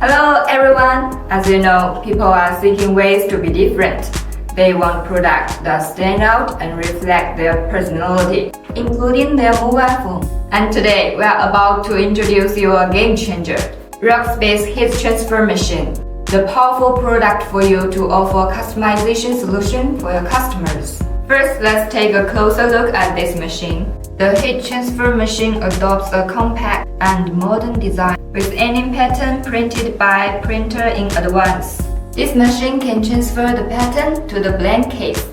Hello everyone! As you know, people are seeking ways to be different. They want products that stand out and reflect their personality, including their mobile phone. And today, we are about to introduce you a game changer, Rockspace Heat Transfer Machine, the powerful product for you to offer customization solution for your customers. First, let's take a closer look at this machine. The heat transfer machine adopts a compact and modern design with any pattern printed by printer in advance. This machine can transfer the pattern to the blank case.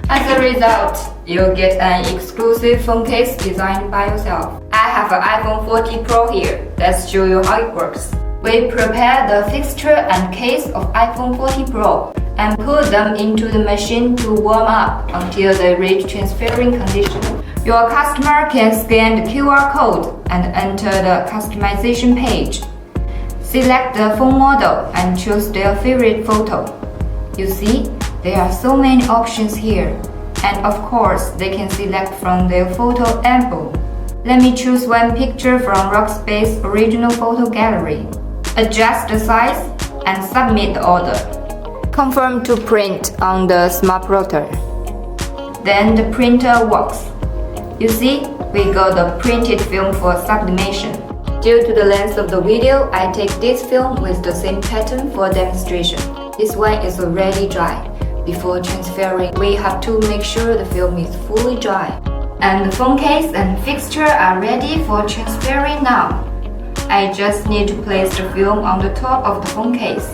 As a result, you'll get an exclusive phone case designed by yourself. I have an iPhone 14 Pro here. Let's show you how it works. We prepare the fixture and case of iPhone 14 Pro and put them into the machine to warm up until they reach transferring condition. Your customer can scan the QR code and enter the customization page. Select the phone model and choose their favorite photo. You see, there are so many options here. And of course, they can select from their photo album. Let me choose one picture from Rockspace original photo gallery. Adjust the size and submit the order. Confirm to print on the smart printer. Then the printer works. You see, we got the printed film for sublimation. Due to the length of the video, I take this film with the same pattern for demonstration. This one is already dry. Before transferring, we have to make sure the film is fully dry. And the phone case and fixture are ready for transferring now. I just need to place the film on the top of the phone case.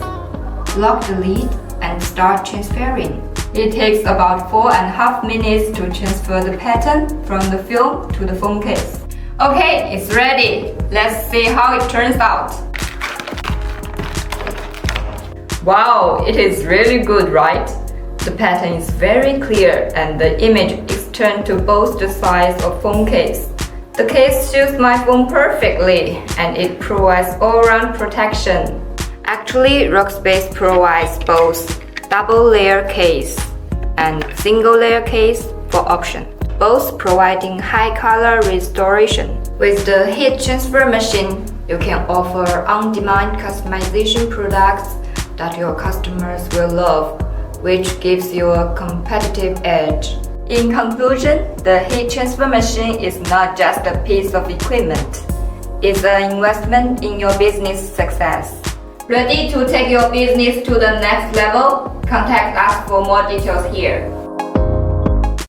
Lock the lid and start transferring. It takes about 4.5 minutes to transfer the pattern from the film to the phone case. Okay, it's ready. Let's see how it turns out. Wow, it is really good, right? The pattern is very clear and the image is turned to both the sides of phone case. The case suits my phone perfectly and it provides all-round protection. Actually, Rockspace provides both double-layer case and single-layer case for option, both providing high color restoration. With the heat transfer machine, you can offer on-demand customization products that your customers will love, which gives you a competitive edge. In conclusion, the heat transfer machine is not just a piece of equipment. It's an investment in your business success. Ready to take your business to the next level? Contact us for more details here.